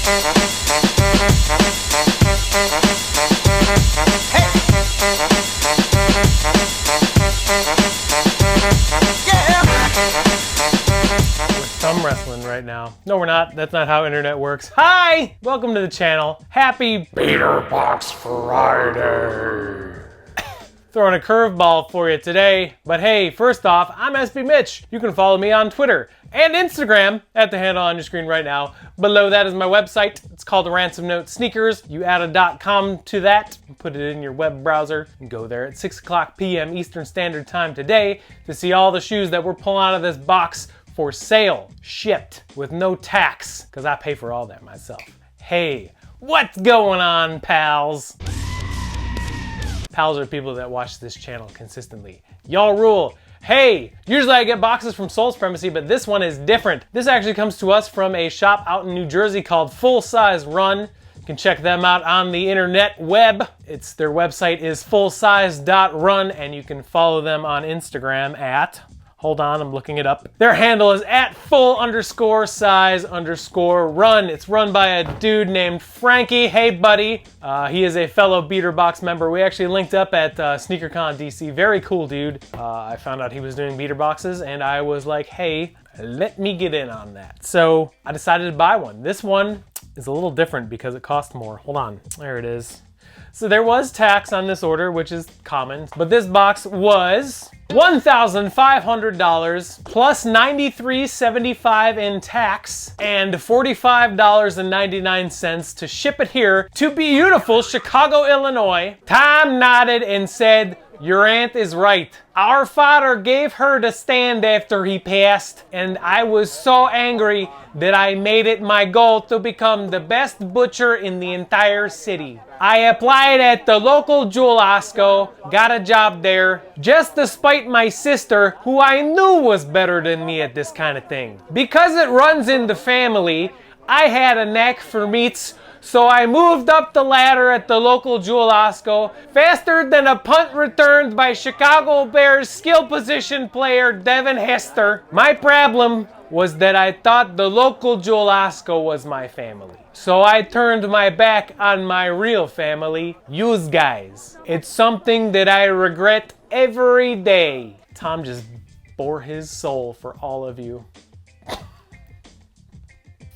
Thumb wrestling right now. No, we're not. That's not how internet works. Hi! Welcome to the channel. Happy Beater Box Friday. Throwing a curveball for you today. But hey, first off, I'm SB Mitch. You can follow me on Twitter and Instagram at the handle on your screen right now. Below that is my website. It's called Ransom Note Sneakers. You add a .com to that, put it in your web browser, and go there at 6 o'clock p.m. Eastern Standard Time today to see all the shoes that we're pulling out of this box for sale, shipped with no tax, because I pay for all that myself. Hey, what's going on, pals? Pals are people that watch this channel consistently. Y'all rule. Hey, usually I get boxes from Soul Supremacy, but this one is different. This actually comes to us from a shop out in New Jersey called FULLSIZE.RUN. You can check them out on the internet web. Their website is FULLSIZE.RUN, and you can follow them on Instagram at, hold on, I'm looking it up. Their handle is at @full_size_run. It's run by a dude named Frankie. Hey, buddy. He is a fellow Beater Box member. We actually linked up at SneakerCon DC. Very cool dude. I found out he was doing beater boxes, and I was like, hey, let me get in on that. So I decided to buy one. This one is a little different because it cost more. Hold on, there it is. So there was tax on this order, which is common, but this box was $1,500 plus $93.75 in tax and $45.99 to ship it here to beautiful Chicago, Illinois. Tom nodded and said, "Your aunt is right. Our father gave her the stand after he passed, and I was so angry that I made it my goal to become the best butcher in the entire city. I applied at the local Jewel-Osco, got a job there, just to spite my sister, who I knew was better than me at this kind of thing. Because it runs in the family, I had a knack for meats, so I moved up the ladder at the local Jewel-Osco faster than a punt returned by Chicago Bears skill position player Devin Hester. My problem was that I thought the local Jewel-Osco was my family. So I turned my back on my real family, yous guys. It's something that I regret every day." Tom just bore his soul for all of you.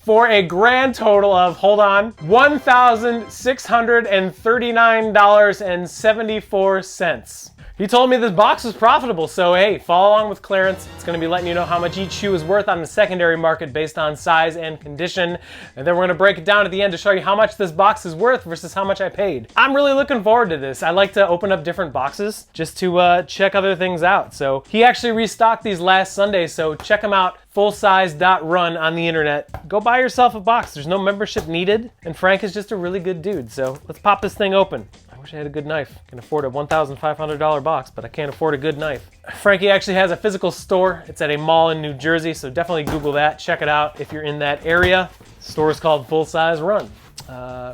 For a grand total of, hold on, $1,639.74. He told me this box was profitable, so hey, follow along with Clarence. It's gonna be letting you know how much each shoe is worth on the secondary market based on size and condition. And then we're gonna break it down at the end to show you how much this box is worth versus how much I paid. I'm really looking forward to this. I like to open up different boxes just to check other things out. So he actually restocked these last Sunday, so check them out. FULLSIZE.RUN on the internet. Go buy yourself a box. There's no membership needed, and Frank is just a really good dude. So let's pop this thing open. I wish I had a good knife. I can afford a $1,500 box, but I can't afford a good knife. Frankie actually has a physical store. It's at a mall in New Jersey, so definitely Google that. Check it out if you're in that area. The store is called FULLSIZE.RUN.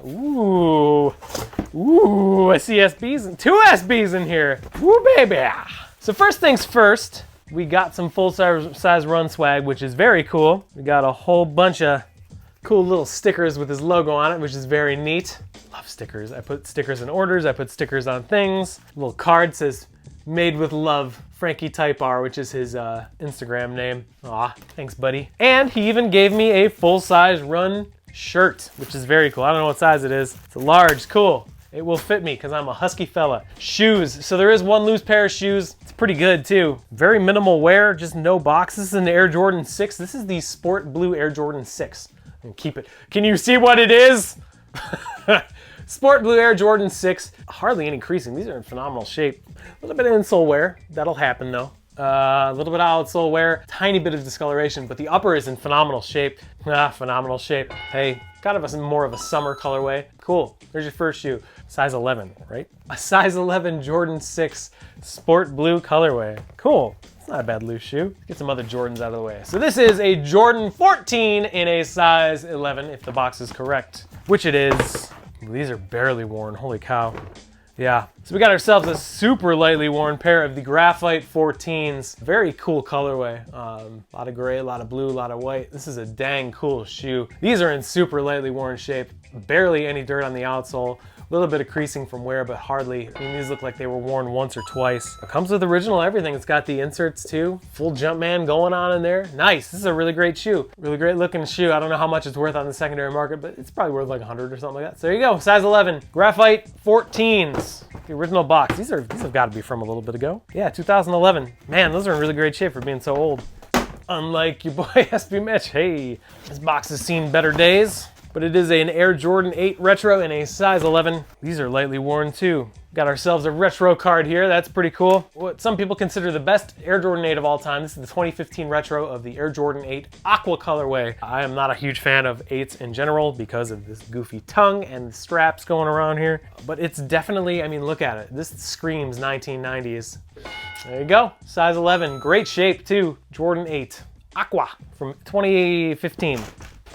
Ooh, I see SBs and 2 SBs in here. Woo, baby. So first things first, we got some FULLSIZE.RUN swag, which is very cool. We got a whole bunch of cool little stickers with his logo on it, which is very neat. Love stickers. I put stickers in orders. I put stickers on things. A little card says, "Made with love, Frankie Type R," which is his Instagram name. Aw, thanks, buddy. And he even gave me a FULLSIZE.RUN shirt, which is very cool. I don't know what size it is. It's a large. Cool. It will fit me because I'm a husky fella. Shoes. So there is one loose pair of shoes. It's pretty good too. Very minimal wear, just no box. This is an Air Jordan 6. This is the Sport Blue Air Jordan 6. And keep it. Can you see what it is? Sport Blue Air Jordan 6. Hardly any creasing. These are in phenomenal shape. A little bit of insole wear. That'll happen though. A little bit of outsole wear. Tiny bit of discoloration, but the upper is in phenomenal shape. Phenomenal shape. Hey, kind of more of a summer colorway. Cool. There's your first shoe. Size 11, right? A size 11 Jordan 6 Sport Blue colorway. Cool. It's not a bad loose shoe. Get some other Jordans out of the way. So this is a Jordan 14 in a size 11, if the box is correct, which it is. These are barely worn. Holy cow. Yeah, so we got ourselves a super lightly worn pair of the Graphite 14s. Very cool colorway. A lot of gray, a lot of blue, a lot of white. This is a dang cool shoe. These are in super lightly worn shape. Barely any dirt on the outsole. A little bit of creasing from wear, but hardly. I mean, these look like they were worn once or twice. It comes with original everything. It's got the inserts too. Full Jumpman going on in there. Nice. This is a really great shoe. Really great looking shoe. I don't know how much it's worth on the secondary market, but it's probably worth like 100 or something like that. So there you go. Size 11. Graphite 14s. The original box. These have got to be from a little bit ago. Yeah, 2011. Man, those are in really great shape for being so old. Unlike your boy SB Mitch. Hey, this box has seen better days. But it is an Air Jordan 8 Retro in a size 11. These are lightly worn too. Got ourselves a retro card here. That's pretty cool. What some people consider the best Air Jordan 8 of all time. This is the 2015 retro of the Air Jordan 8 Aqua colorway. I am not a huge fan of 8s in general because of this goofy tongue and the straps going around here. But it's definitely, I mean, look at it. This screams 1990s. There you go. Size 11. Great shape too. Jordan 8 Aqua from 2015.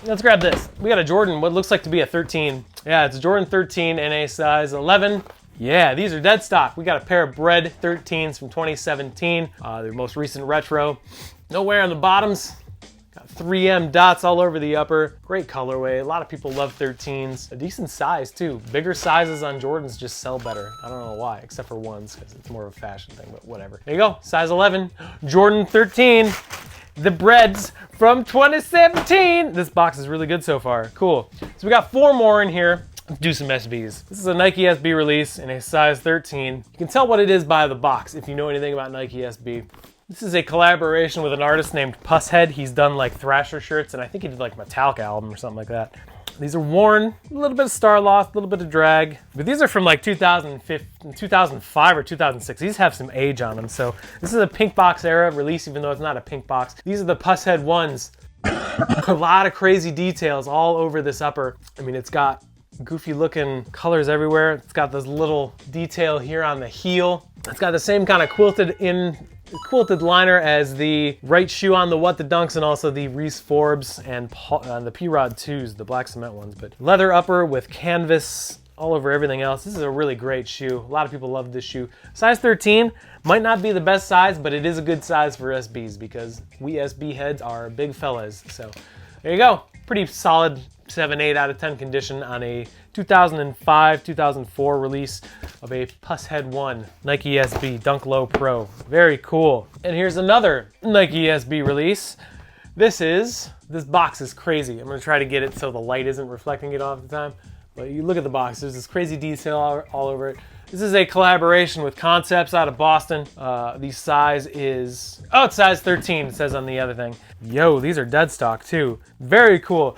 Let's grab this. We got a Jordan, what looks like to be a 13. Yeah, it's a Jordan 13 in a size 11. Yeah, these are dead stock. We got a pair of BRED 13s from 2017. Their most recent retro. No wear on the bottoms. Got 3M dots all over the upper. Great colorway. A lot of people love 13s. A decent size too. Bigger sizes on Jordans just sell better. I don't know why, except for ones, because it's more of a fashion thing, but whatever. There you go, size 11. Jordan 13. The BREDs from 2017. This box is really good so far. Cool. So we got 4 more in here. Let's do some SBs. This is a Nike SB release in a size 13. You can tell what it is by the box if you know anything about Nike SB. This is a collaboration with an artist named PUSHEAD. He's done like Thrasher shirts, and I think he did like a Metallica album or something like that. These are worn, a little bit of star loss, a little bit of drag, but these are from like 2005 or 2006. These have some age on them, so this is a pink box era release, even though it's not a pink box. These are the PUSHEAD ones. A lot of crazy details all over this upper. I mean, it's got goofy looking colors everywhere. It's got this little detail here on the heel. It's got the same kind of quilted liner as the right shoe on the What the Dunks and also the Reese Forbes and the P-Rod 2s, the black cement ones. But leather upper with canvas all over everything else. This is a really great shoe. A lot of people love this shoe. Size 13 might not be the best size, but it is a good size for SBs because we SB heads are big fellas. So there you go. Pretty solid 7, 8 out of 10 condition on a 2005, 2004 release of a PUSHEAD 1 Nike SB Dunk Low Pro. Very cool. And here's another Nike SB release. This box is crazy. I'm gonna try to get it so the light isn't reflecting it all the time. But you look at the box, there's this crazy detail all over it. This is a collaboration with Concepts out of Boston. The size is, oh, it's size 13, it says on the other thing. Yo, these are dead stock too. Very cool.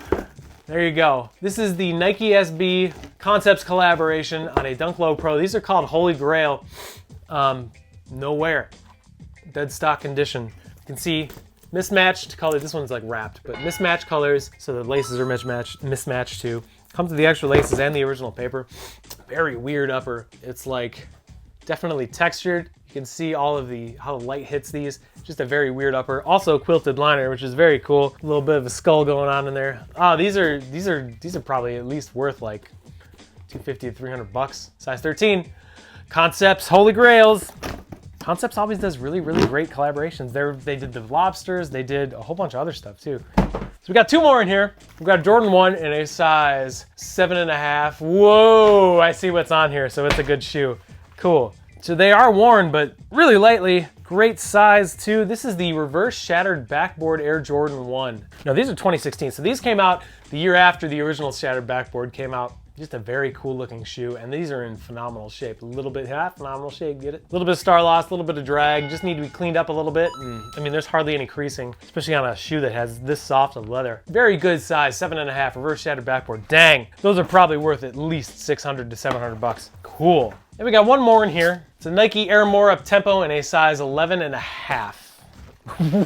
There you go. This is the Nike SB Concepts collaboration on a Dunk Low Pro. These are called Holy Grail. No wear. Dead stock condition. You can see mismatched colors. This one's like wrapped, but mismatched colors, so the laces are mismatched too. Comes with the extra laces and the original paper. Very weird upper. It's like definitely textured. You can see all of how the light hits these. Just a very weird upper. Also quilted liner, which is very cool. A little bit of a skull going on in there. Oh, these are probably at least worth like $250 to $300. Size 13. Concepts, Holy Grails. Concepts always does really, really great collaborations. They did the lobsters. They did a whole bunch of other stuff too. So we got 2 more in here. We've got Jordan 1 in a size 7.5. Whoa, I see what's on here, so it's a good shoe. Cool. So they are worn, but really lightly. Great size too. This is the reverse shattered backboard Air Jordan 1. Now these are 2016, so these came out the year after the original shattered backboard came out. Just a very cool looking shoe, and these are in phenomenal shape. A little bit, phenomenal shape, get it? A little bit of star loss, a little bit of drag, just need to be cleaned up a little bit. I mean, there's hardly any creasing, especially on a shoe that has this soft of leather. Very good size, 7.5, reverse shattered backboard. Dang, those are probably worth at least $600 to $700. Cool. And we got 1 more in here. It's a Nike Air More UPTEMPO in a size 11.5.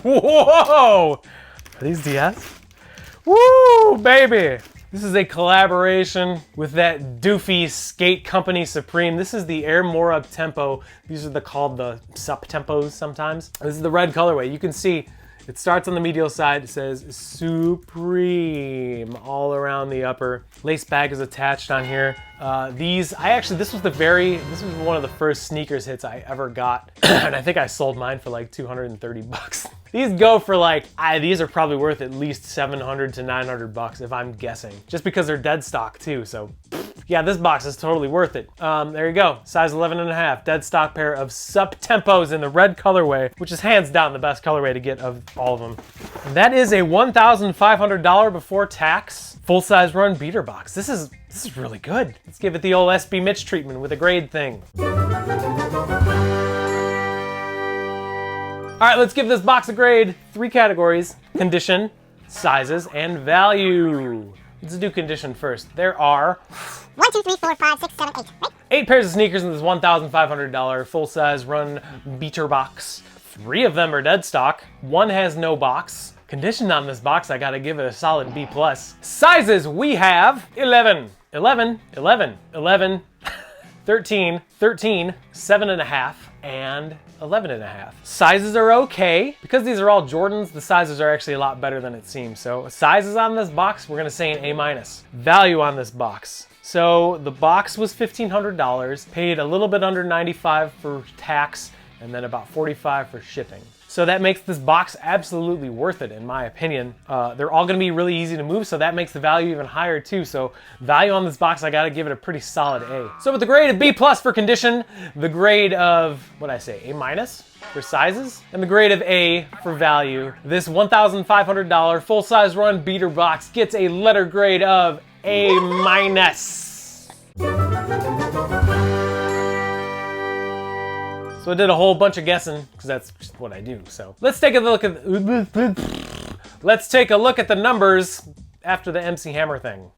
Whoa! Are these DS? Woo, baby! This is a collaboration with that doofy skate company Supreme. This is the Air More UPTEMPO. These are called the SUPTEMPOs sometimes. This is the red colorway. You can see It starts on the medial side. It says Supreme all around the upper. Lace bag is attached on here. This was one of the first sneakers hits I ever got. And I think I sold mine for like 230 bucks. These go for like, these are probably worth at least 700 to 900 bucks if I'm guessing. Just because they're dead stock too, so. Yeah, this box is totally worth it. There you go, size 11.5, dead stock pair of SUPTEMPOs in the red colorway, which is hands down the best colorway to get of all of them. And that is a $1,500 before tax full-size run beater box. This is really good. Let's give it the old SB Mitch treatment with a grade thing. All right, let's give this box a grade. 3 categories: condition, sizes, and value. Let's do condition first. There are 1, 2, 3, 4, 5, 6, 7, 8. Right? 8 pairs of sneakers in this $1,500 full-size run beater box. 3 of them are dead stock. 1 has no box. Condition on this box, I gotta give it a solid B+. Sizes, we have 11, 11, 11, 11, 13, 13, 7.5, and 11.5. Sizes are okay. Because these are all Jordans, the sizes are actually a lot better than it seems. So sizes on this box, we're gonna say an A-. Value on this box. So the box was $1,500, paid a little bit under $95 for tax, and then about $45 for shipping. So that makes this box absolutely worth it, in my opinion. They're all gonna be really easy to move, so that makes the value even higher too. So value on this box, I gotta give it a pretty solid A. So with the grade of B+ for condition, the grade of, what'd I say, A- for sizes, and the grade of A for value, this $1,500 full-size run beater box gets a letter grade of A-. So I did a whole bunch of guessing, because that's just what I do. So let's take a look at the numbers after the MC Hammer thing.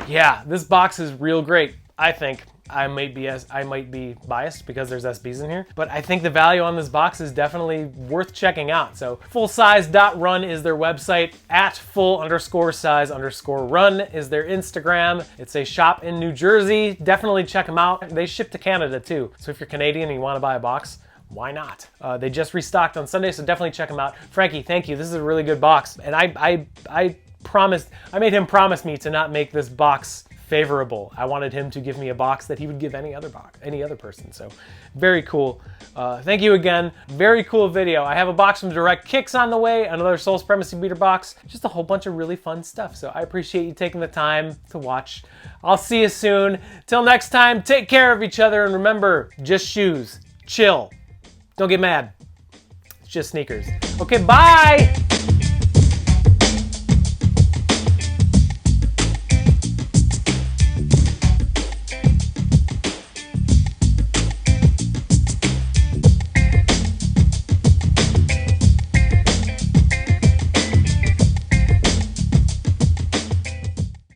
Yeah, this box is real great, I think. I might be biased because there's SBs in here, but I think the value on this box is definitely worth checking out. So FULLSIZE.RUN is their website, at full_size_run is their Instagram. It's a shop in New Jersey. Definitely check them out. They ship to Canada too. So if you're Canadian and you want to buy a box, why not? They just restocked on Sunday, so definitely check them out. Frankie, thank you. This is a really good box. And I made him promise me to not make this box favorable. I wanted him to give me a box that he would give any other person. So very cool. Thank you again. Very cool video. I have a box from Direct Kicks on the way, another Soul Supremacy beater box, just a whole bunch of really fun stuff. So I appreciate you taking the time to watch. I'll see you soon. Till next time, take care of each other, and remember, just shoes. Chill. Don't get mad. It's just sneakers. Okay, bye!